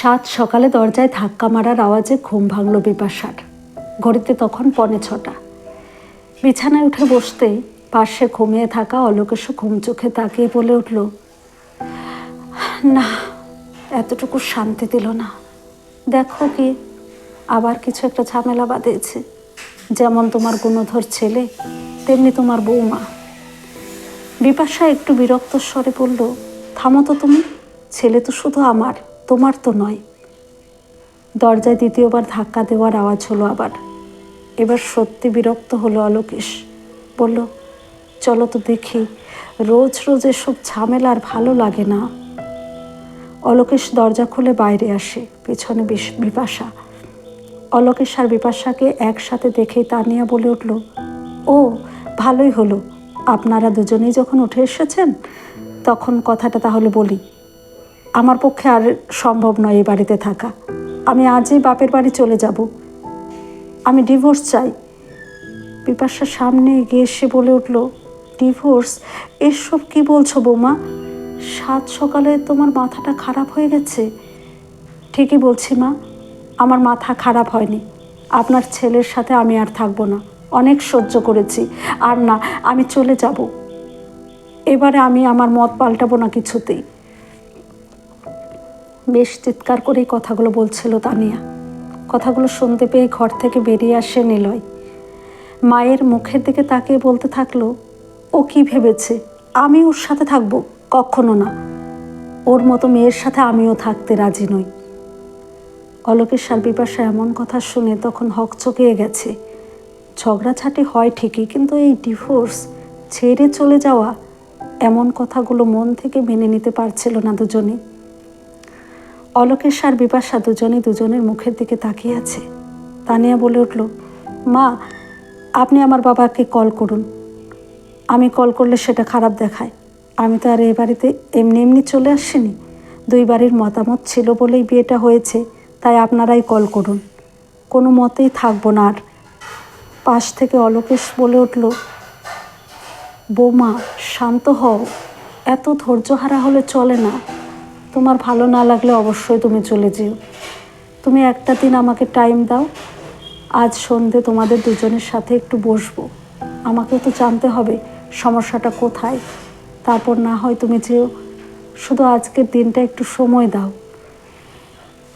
সাত সকালে দরজায় ধাক্কা মারার আওয়াজে ঘুম ভাঙল বিপাশার। ঘড়িতে তখন 6:45। বিছানায় উঠে বসতেই পাশে ঘুমিয়ে থাকা অলোকেশও ঘুম চোখে তাকিয়ে বলে উঠল, না, এতটুকু শান্তি দিল না। দেখো কি আবার কিছু একটা ঝামেলা বাঁধিয়েছে। যেমন তোমার গুণধর ছেলে, তেমনি তোমার বৌমা। বিপাশা একটু বিরক্ত স্বরে বলল, থামো তো তুমি, ছেলে তো শুধু আমার, তোমার তো নয়। দরজায় দ্বিতীয়বার ধাক্কা দেওয়ার আওয়াজ হলো আবার। এবার সত্যি বিরক্ত হলো অলোকেশ। বলল, চলো তো দেখি, রোজ রোজ এসব ঝামেলা আর ভালো লাগে না। অলোকেশ দরজা খুলে বাইরে আসে, পেছনে বিপাশা। অলোকেশ আর বিপাশাকে একসাথে দেখেই তানিয়া বলে উঠল, ও ভালোই হলো, আপনারা দুজনেই যখন উঠে এসেছেন তখন কথাটা তাহলে বলি। আমার পক্ষে আর সম্ভব নয় এই বাড়িতে থাকা। আমি আজই বাপের বাড়ি চলে যাব। আমি ডিভোর্স চাই। বিপাশার সামনে এগিয়ে এসে বলে উঠল, ডিভোর্স? এসব কি বলছো বৌমা? সাত সকালে তোমার মাথাটা খারাপ হয়ে গেছে? ঠিকই বলছি মা, আমার মাথা খারাপ হয়নি। আপনার ছেলের সাথে আমি আর থাকবো না, অনেক সহ্য করেছি। আর না, আমি চলে যাব। এবারে আমি আমার মত পাল্টাবো না কিছুতেই। বেশ চিৎকার করেই কথাগুলো বলছিল তানিয়া। কথাগুলো শুনতে পেয়ে ঘর থেকে বেরিয়ে আসে নিলয়। মায়ের মুখের দিকে তাকিয়ে বলতে থাকলো, ও কি ভেবেছে আমি ওর সাথে থাকবো? কখনো না। ওর মতো মেয়ের সাথে আমিও থাকতে রাজি নই। অলোকেশ আর বিপাশা এমন কথা শুনে তখন হকচকিয়ে গেছে। ঝগড়াঝাটি হয় ঠিকই, কিন্তু এই ডিভোর্স, ছেড়ে চলে যাওয়া, এমন কথাগুলো মন থেকে মেনে নিতে পারছিল না দুজনেই। অলোকেশ আর বিপাশা দুজনেই দুজনের মুখের দিকে তাকিয়ে আছে। তানিয়া বলে উঠল, মা, আপনি আমার বাবাকে কল করুন। আমি কল করলে সেটা খারাপ দেখায়। আমি তো আর এ বাড়িতে এমনি এমনি চলে আসিনি। দুই বাড়ির মতামত ছিল বলেই বিয়েটা হয়েছে, তাই আপনারাই কল করুন। কোনো মতেই থাকবো না আর। পাশ থেকে অলোকেশ বলে উঠল, বৌমা শান্ত হও, এত ধৈর্যহারা হলে চলে না। তোমার ভালো না লাগলে অবশ্যই তুমি চলে যেও। তুমি একটা দিন আমাকে টাইম দাও। আজ সন্ধে তোমাদের দুজনের সাথে একটু বসবো। আমাকেও তো জানতে হবে সমস্যাটা কোথায়। তারপর না হয় তুমি যেও। শুধু আজকের দিনটা একটু সময় দাও।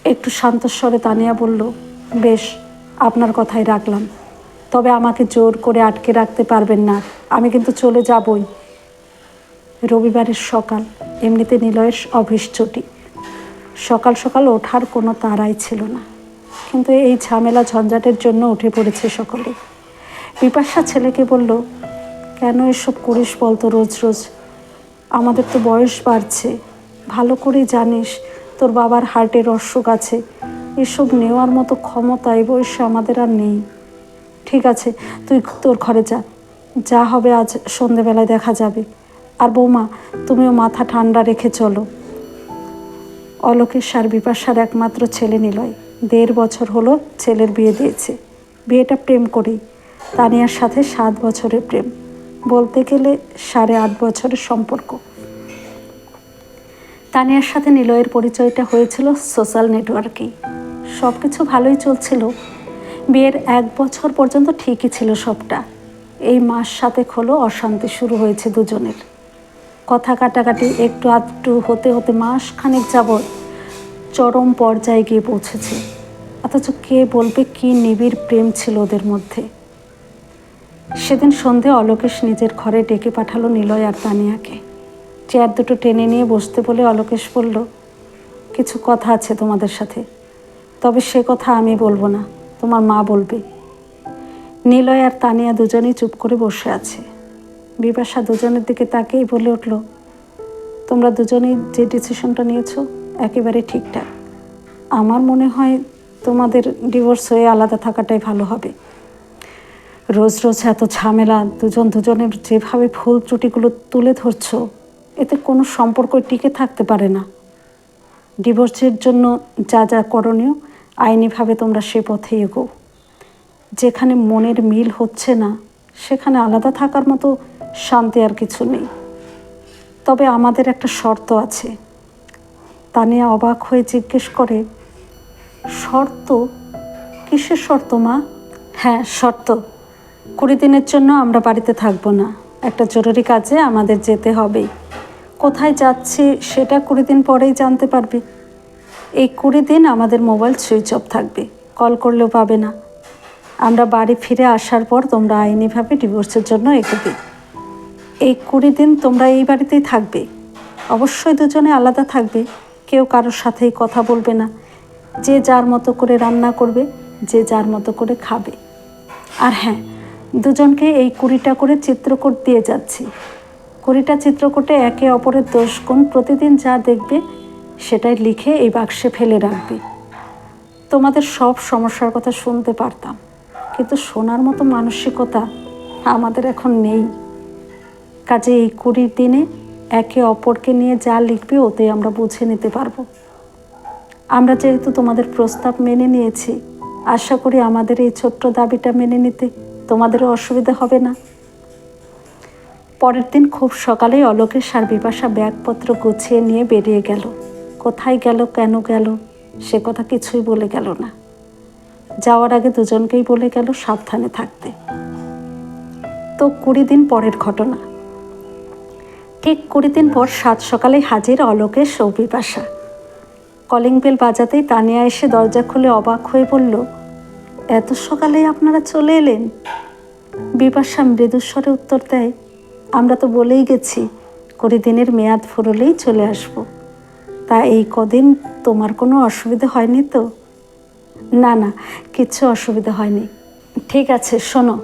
একটু শান্তস্বরে তানিয়া বলল, বেশ, আপনার কথাই রাখলাম। তবে আমাকে জোর করে আটকে রাখতে পারবেন না, আমি কিন্তু চলে যাবই। রবিবারের সকাল, এমনিতে নিলয়ের অফিস ছুটি। সকাল সকাল ওঠার কোনো তাড়াই ছিল না, কিন্তু এই ঝামেলা ঝঞ্ঝাটের জন্য উঠে পড়েছে সকলে। বিপাশা ছেলেকে বলল, কেন এসব করিস বলতো রোজ রোজ? আমাদের তো বয়স বাড়ছে, ভালো করেই জানিস তোর বাবার হার্টের অসুখ আছে। এসব নেওয়ার মতো ক্ষমতা এই বয়সে আমাদের আর নেই। ঠিক আছে, তুই তোর ঘরে যা, যা হবে আজ সন্ধেবেলায় দেখা যাবে। আর বৌমা, তুমিও মাথা ঠান্ডা রেখে চলো। অলোকেশ আর বিপাশার একমাত্র ছেলে নিলয়। 1.5 বছর হলো ছেলের বিয়ে দিয়েছে। বিয়েটা প্রেম করেই। তানিয়ার সাথে 7 বছরের প্রেম, বলতে গেলে 8.5 বছরের সম্পর্ক। তানিয়ার সাথে নিলয়ের পরিচয়টা হয়েছিল সোশ্যাল নেটওয়ার্কেই। সব কিছু ভালোই চলছিল। বিয়ের 1 বছর পর্যন্ত ঠিকই ছিল সবটা। এই মাস 7 হলো অশান্তি শুরু হয়েছে দুজনের। কথা কাটাকাটি একটু আধটু হতে হতে মাসখানেক যাবৎ চরম পর্যায়ে গিয়ে পৌঁছেছে। অথচ কে বলবে কি নিবিড় প্রেম ছিল ওদের মধ্যে। সেদিন সন্ধে অলোকেশ নিজের ঘরে ডেকে পাঠালো নিলয় আর তানিয়াকে। চেয়ার দুটো টেনে নিয়ে বসতে বলে অলোকেশ বলল, কিছু কথা আছে তোমাদের সাথে, তবে সে কথা আমি বলবো না, তোমার মা বলবে। নিলয় আর তানিয়া দুজনেই চুপ করে বসে আছে। বিপাশা দুজনের দিকে তাকিয়েই বলে উঠল, তোমরা দুজনেই যে ডিসিশনটা নিয়েছো একেবারে ঠিকঠাক। আমার মনে হয় তোমাদের ডিভোর্স হয়ে আলাদা থাকাটাই ভালো হবে। রোজ রোজ এত ঝামেলা, দুজনের যেভাবে ভুল ত্রুটিগুলো তুলে ধরছো, এতে কোনো সম্পর্ক টিকে থাকতে পারে না। ডিভোর্সের জন্য যা যা করণীয় আইনিভাবে তোমরা সে পথে এগোও। যেখানে মনের মিল হচ্ছে না সেখানে আলাদা থাকার মতো শান্তি আর কিছু নেই। তবে আমাদের একটা শর্ত আছে। তানিয়া অবাক হয়ে জিজ্ঞেস করে, শর্ত? কিসের শর্ত মা? হ্যাঁ, শর্ত। 20 দিনের জন্য আমরা বাড়িতে থাকবো না। একটা জরুরি কাজে আমাদের যেতে হবেই। কোথায় যাচ্ছি সেটা 20 দিন পরেই জানতে পারবে। এই 20 দিন আমাদের মোবাইল সুইচ অফ থাকবে, কল করলেও পাবে না। আমরা বাড়ি ফিরে আসার পর তোমরা আইনিভাবে ডিভোর্সের জন্য এগোবে। এই 20 দিন তোমরা এই বাড়িতেই থাকবে। অবশ্যই দুজনে আলাদা থাকবে, কেউ কারোর সাথেই কথা বলবে না। যে যার মতো করে রান্না করবে, যে যার মতো করে খাবে। আর হ্যাঁ, দুজনকে এই 20টা করে চিত্রকূট দিয়ে যাচ্ছি। 20টা চিত্রকূটে একে অপরের দোষ গুণ প্রতিদিন যা দেখবে সেটাই লিখে এই বাক্সে ফেলে রাখবে। তোমাদের সব সমস্যার কথা শুনতে পারতাম, কিন্তু শোনার মতো মানসিকতা আমাদের এখন নেই। কাজে এই 20 দিনে একে অপরকে নিয়ে যা লিখবে ওতে আমরা বুঝে নিতে পারবো। আমরা যেহেতু তোমাদের প্রস্তাব মেনে নিয়েছি, আশা করি আমাদের এই ছোট্ট দাবিটা মেনে নিতে তোমাদেরও অসুবিধা হবে না। পরের দিন খুব সকালেই অলোকেশ আর বিপাশা ব্যাগপত্র গুছিয়ে নিয়ে বেরিয়ে গেল। কোথায় গেল, কেন গেল, সে কথা কিছুই বলে গেল না। যাওয়ার আগে দুজনকেই বলে গেল সাবধানে থাকতে। তো 20 দিন পরের ঘটনা। ঠিক 20 দিন পর 7 সকালে হাজির অলোকেশ ও বিপাশা। কলিং বেল বাজাতেই তানিয়া এসে দরজা খুলে অবাক হয়ে বলল, এত সকালে আপনারা চলে এলেন? বিপাশা মৃদুস্বরে উত্তর দেয়, আমরা তো বলেই গেছি 20 দিনের মেয়াদ ফুরলেই চলে আসব। তা এই কদিন তোমার কোনো অসুবিধা হয়নি তো? না না, কিচ্ছু অসুবিধা হয়নি। ঠিক আছে, শোনো,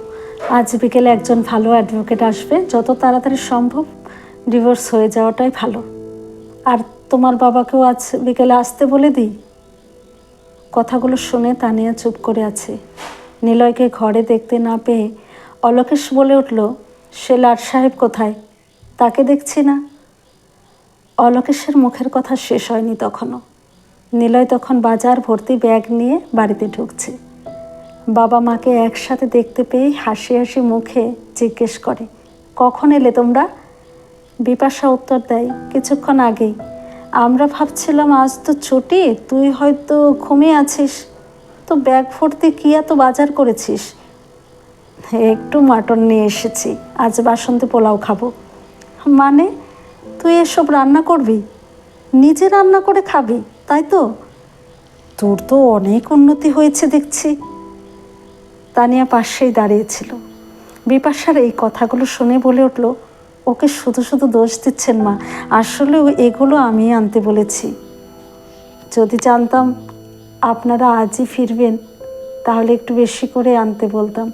আজ বিকেলে একজন ভালো অ্যাডভোকেট আসবে। যত তাড়াতাড়ি সম্ভব ডিভোর্স হয়ে যাওয়াটাই ভালো। আর তোমার বাবাকেও আজ বিকেলে আসতে বলে দিই। কথাগুলো শুনে তানিয়া চুপ করে আছে। নিলয়কে ঘরে দেখতে না পেয়ে অলোকেশ বলে উঠল, সে লাট সাহেব কোথায়? তাকে দেখছি না। অলোকেশের মুখের কথা শেষ হয়নি তখনও। নিলয় তখন বাজার ভর্তি ব্যাগ নিয়ে বাড়িতে ঢুকছে। বাবা মাকে একসাথে দেখতে পেয়ে হাসি হাসি মুখে জিজ্ঞেস করে, কখন এলে তোমরা? বিপাশা উত্তর দেয়, কিছুক্ষণ আগেই। আমরা ভাবছিলাম আজ তো ছুটি, তুই হয়তো ঘুমিয়ে আছিস। তো ব্যাগ ভর্তি কি এত বাজার করেছিস? একটু মাটন নিয়ে এসেছি, আজ বাসন্তী পোলাও খাবো। মানে তুই এসব রান্না করবি? নিজে রান্না করে খাবি, তাই তো? তোর তো অনেক উন্নতি হয়েছে দেখছি। তানিয়া পাশেই দাঁড়িয়েছিল। বিপাশার এই কথাগুলো শুনে বলে উঠল, ওকে শুধু শুধু দোষ দিচ্ছেন মা, আসলে এগুলো আমি আনতে বলেছি। যদি জানতাম আপনারা আজই ফিরবেন তাহলে একটু বেশি করে আনতে বলতাম।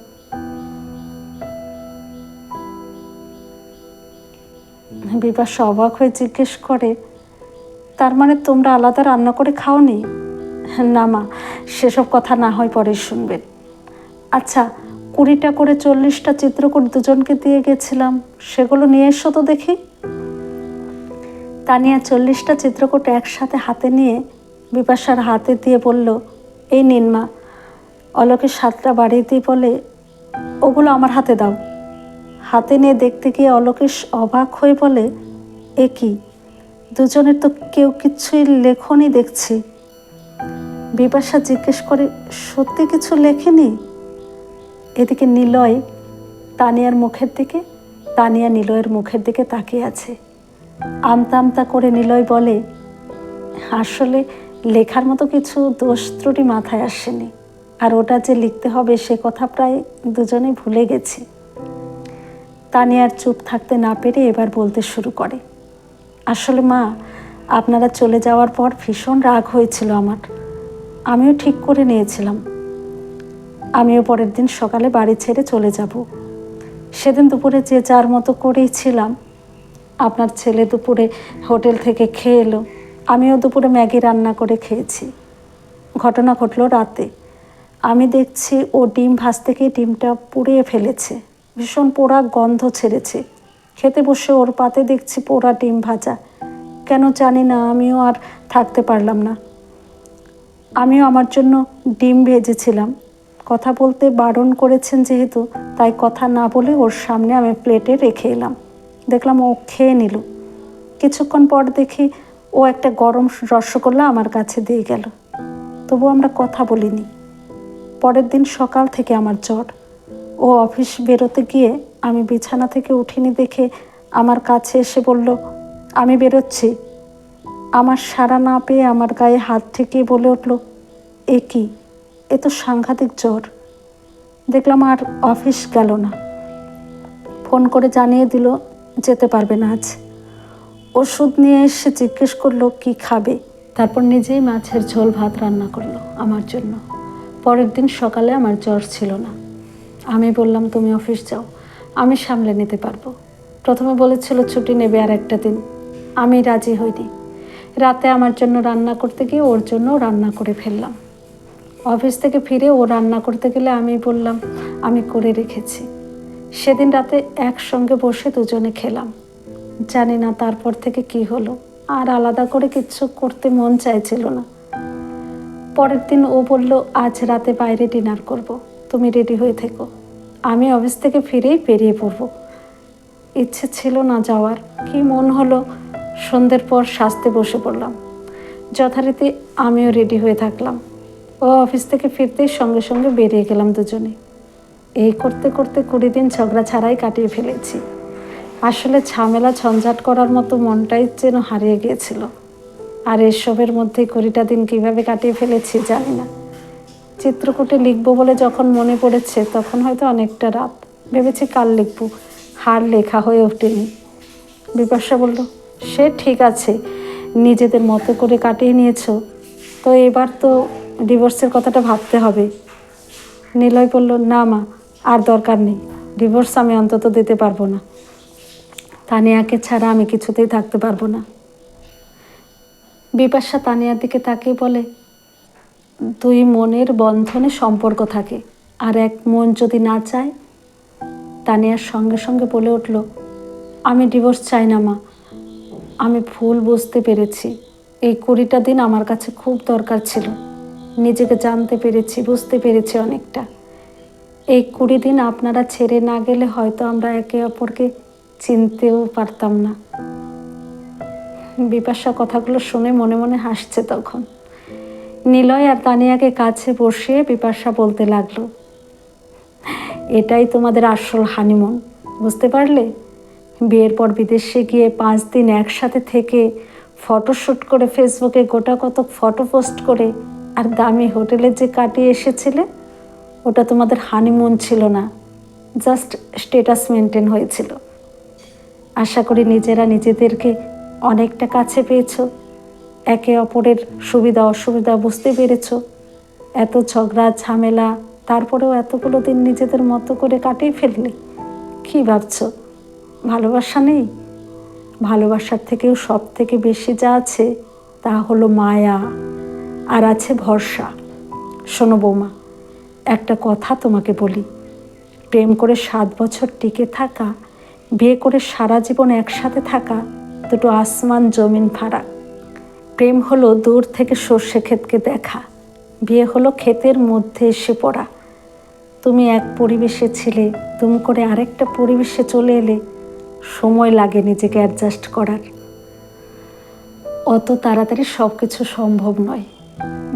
বিপাশা অবাক হয়ে জিজ্ঞেস করে, তার মানে তোমরা আলাদা রান্না করে খাওনি? না মা, সেসব কথা না হয় পরে শুনবেন। আচ্ছা, 20টা করে 40টা চিত্রকূট দুজনকে দিয়ে গেছিলাম, সেগুলো নিয়ে এসো তো দেখি। তানিয়া 40টা চিত্রকূট একসাথে হাতে নিয়ে বিপাশার হাতে দিয়ে বলল, এই নিন মা। অলোকেশ হাতটা বাড়িয়ে দিয়ে বলে, ওগুলো আমার হাতে দাও। হাতে নিয়ে দেখতে গিয়ে অলোকেশ অবাক হয়ে বলে, এ কি, দুজনের তো কেউ কিছুই লেখনি দেখছি। বিপাশা জিজ্ঞেস করে, সত্যি কিছু লেখেনি? এদিকে নিলয় তানিয়ার মুখের দিকে, তানিয়া নিলয়ের মুখের দিকে তাকিয়ে আছে। আমতা আমতা করে নিলয় বলে, আসলে লেখার মতো কিছু দোষ ত্রুটি মাথায় আসেনি, আর ওটা যে লিখতে হবে সে কথা প্রায় দুজনেই ভুলে গেছি। তানিয়ার চুপ থাকতে না পেরে এবার বলতে শুরু করে, আসলে মা, আপনারা চলে যাওয়ার পর ভীষণ রাগ হয়েছিল আমার। আমিও ঠিক করে নিয়েছিলাম আমিও পরের দিন সকালে বাড়ি ছেড়ে চলে যাব। সেদিন দুপুরে যে যার মতো করেই ছিলাম। আপনার ছেলে দুপুরে হোটেল থেকে খেয়ে এলো, আমিও দুপুরে ম্যাগি রান্না করে খেয়েছি। ঘটনা ঘটলো রাতে। আমি দেখছি ও ডিম ভাজতে গিয়ে ডিমটা পুড়িয়ে ফেলেছে, ভীষণ পোড়া গন্ধ ছেড়েছে। খেতে বসে ওর পাতে দেখছি পোড়া ডিম ভাজা। কেন জানি না, আমিও আর থাকতে পারলাম না। আমিও আমার জন্য ডিম ভেজেছিলাম। কথা বলতে বারণ করেছেন যেহেতু, তাই কথা না বলে ওর সামনে আমি প্লেটে রেখে এলাম। দেখলাম ও খেয়ে নিল। কিছুক্ষণ পর দেখি ও একটা গরম রসগোল্লা আমার কাছে দিয়ে গেল। তবু আমরা কথা বলিনি। পরের দিন সকাল থেকে আমার জ্বর। ও অফিস বেরোতে গিয়ে আমি বিছানা থেকে উঠিনি দেখে আমার কাছে এসে বলল, আমি বেরোচ্ছি। আমার সাড়া না পেয়ে আমার গায়ে হাত ঠেকিয়ে বলে উঠল, এ কি, এ তো সাংঘাতিক জ্বর। দেখলাম আর অফিস গেল না। ফোন করে জানিয়ে দিল যেতে পারবে না আজ। ওষুধ নিয়ে এসে জিজ্ঞেস করলো কি খাবে। তারপর নিজেই মাছের ঝোল ভাত রান্না করলো আমার জন্য। পরের দিন সকালে আমার জ্বর ছিল না। আমি বললাম, তুমি অফিস যাও, আমি সামলে নিতে পারবো। প্রথমে বলেছিল ছুটি নেবে আর একটা দিন। আমি রাজি হইনি। রাতে আমার জন্য রান্না করতে গিয়ে ওর জন্য রান্না করে ফেললাম। অফিস থেকে ফিরে ও রান্না করতে গেলে আমি বললাম, আমি করে রেখেছি। সেদিন রাতে একসঙ্গে বসে দুজনে খেলাম। জানি না তারপর থেকে কি হলো, আর আলাদা করে কিচ্ছু করতে মন চাইছিল না। পরের দিন ও বলল, আজ রাতে বাইরে ডিনার করব, তুমি রেডি হয়ে থেকো। আমি অফিস থেকে ফিরেই বেরিয়ে পড়ব। ইচ্ছে ছিল না যাওয়ার, কি মন হলো। সন্ধ্যের পর সাজতে বসে পড়লাম। যথারীতি আমিও রেডি হয়ে থাকলাম। ও অফিস থেকে ফিরতেই সঙ্গে সঙ্গে বেরিয়ে গেলাম দুজনে। এই করতে করতে 20 দিন ঝগড়া ছাড়াই কাটিয়ে ফেলেছি। আসলে ঝামেলা ঝঞ্ঝাট করার মতো মনটাই যেন হারিয়ে গিয়েছিল। আর এসবের মধ্যে 20টা দিন কীভাবে কাটিয়ে ফেলেছি জানি না। চিত্রকূটে লিখবো বলে যখন মনে পড়েছে তখন হয়তো অনেকটা রাত। ভেবেছি কাল লিখবো, হার লেখা হয়ে ওঠেনি। বিপাশা বলল, সে ঠিক আছে, নিজেদের মতো করে কাটিয়ে নিয়েছো, তো এবার তো ডিভোর্সের কথাটা ভাবতে হবে। নিলয় বলল, না মা, আর দরকার নেই, ডিভোর্স আমি অন্তত দিতে পারবো না। তানিয়াকে ছাড়া আমি কিছুতেই থাকতে পারবো না। বিপাশা তানিয়ার দিকে তাকিয়ে বলে, দুই মনের বন্ধনে সম্পর্ক থাকে, আর এক মন যদি না চায়। তানিয়ার সঙ্গে সঙ্গে বলে উঠল, আমি ডিভোর্স চাই না মা, আমি ভুল বুঝতে পেরেছি। এই 20টা দিন আমার কাছে খুব দরকার ছিল। নিজেকে জানতে পেরেছি, বুঝতে পেরেছি অনেকটা। এই 20 দিন আপনারা ছেড়ে না গেলে হয়তো আমরা একে অপরকে চিনতেও পারতাম না। বিপাশা কথাগুলো শুনে মনে মনে হাসছে তখন। নিলয় আর তানিয়াকে কাছে বসিয়ে বিপাশা বলতে লাগলো, এটাই তোমাদের আসল হানিমুন, বুঝতে পারলে? বিয়ের পর বিদেশে গিয়ে 5 দিন একসাথে থেকে ফটোশ্যুট করে ফেসবুকে গোটা কত ফটো পোস্ট করে আর দামি হোটেলে যে কাটিয়ে এসেছিলে, ওটা তোমাদের হানিমুন ছিল না, জাস্ট স্ট্যাটাস মেনটেন হয়েছিল। আশা করি নিজেরা নিজেদেরকে অনেকটা কাছে পেয়েছো, একে অপরের সুবিধা অসুবিধা বুঝতে পেরেছো। এত ঝগড়া ঝামেলা, তারপরেও এতগুলো দিন নিজেদের মতো করে কাটিয়ে ফেললে। কী ভাবছো ভালোবাসা নেই? ভালোবাসার থেকেও সব থেকে বেশি যা আছে তা হলো মায়া, আর আছে ভরসা। শোনো বৌমা, একটা কথা তোমাকে বলি, প্রেম করে 7 বছর টিকে থাকা, বিয়ে করে সারা জীবন একসাথে থাকা, দুটো আসমান জমিন ফারাক। প্রেম হলো দূর থেকে সর্ষে ক্ষেতকে দেখা, বিয়ে হলো ক্ষেতের মধ্যে এসে পড়া। তুমি এক পরিবেশে ছিলে, দুম করে আরেকটা পরিবেশে চলে এলে, সময় লাগে নিজেকে অ্যাডজাস্ট করার। অত তাড়াতাড়ি সব কিছু সম্ভব নয়।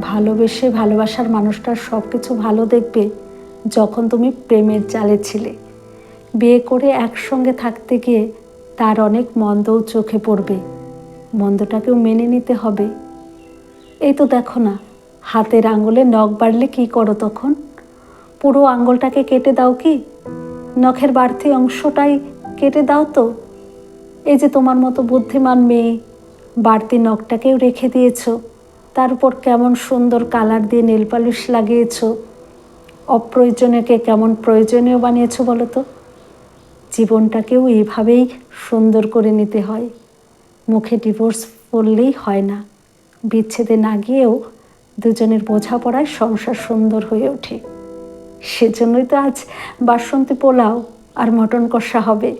ভালোবেসে ভালোবাসার মানুষটার সব কিছু ভালো দেখবে যখন তুমি প্রেমের জালে ছিলে। বিয়ে করে একসঙ্গে থাকতে গিয়ে তার অনেক মন্দও চোখে পড়বে, মন্দটাকেও মেনে নিতে হবে। এই তো দেখো না, হাতের আঙুলে নখ বাড়লে কী করো তখন? পুরো আঙুলটাকে কেটে দাও কি? নখের বাড়তি অংশটাই কেটে দাও তো। এই যে তোমার মতো বুদ্ধিমান মেয়ে, বাড়তি নখটাকেও রেখে দিয়েছো, তার উপর কেমন সুন্দর কালার দিয়ে নেল পালিশ লাগিয়েছো, অপ্রয়োজনীয়কে কেমন প্রয়োজনীয় বানিয়েছো বলো তো। জীবনটাকেও এভাবেই সুন্দর করে নিতে হয়। মুখে ডিভোর্স বললেই হয় না, বিচ্ছেদে না গিয়েও দুজনের বোঝাপড়ায় সংসার সুন্দর হয়ে ওঠে। সেজন্যই তো আজ বাসন্তী পোলাও আর মটন কষা হবে।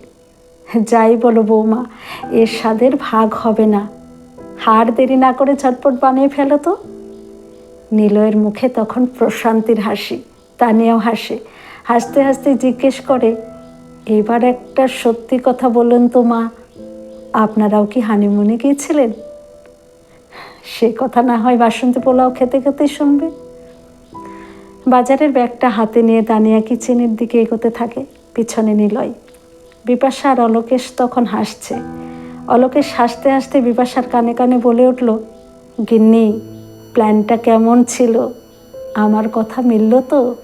যাই বলো বৌমা, এর স্বাদের ভাগ হবে না। হার দেরি না করে ঝটপট বানিয়ে ফেলো তো। নিলয়ের মুখে তখন প্রশান্তির হাসি, তানিয়াও হাসে। হাসতে হাসতে জিজ্ঞেস করে, এবার একটা সত্যি কথা বলুন তো মা, আপনারাও কি হানিমুনে গিয়েছিলেন? সে কথা না হয় বাসন্তী পোলাও খেতে খেতেই শুনবে। বাজারের ব্যাগটা হাতে নিয়ে তানিয়া কিচেনের দিকে এগোতে থাকে, পিছনে নিলয়। বিপাশা আর অলোকেশ তখন হাসছে। অলোকেশ হাসতে হাসতে বিপাশার কানে কানে বলে উঠল, গিন্নি, প্ল্যানটা কেমন ছিল? আমার কথা মিলল তো?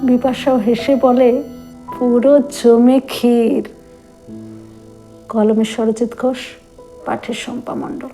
বিপাশাও হেসে বলে, পুরো জমে ক্ষীর। কলমে সরজিৎ ঘোষ, পাঠে শম্পা মণ্ডল।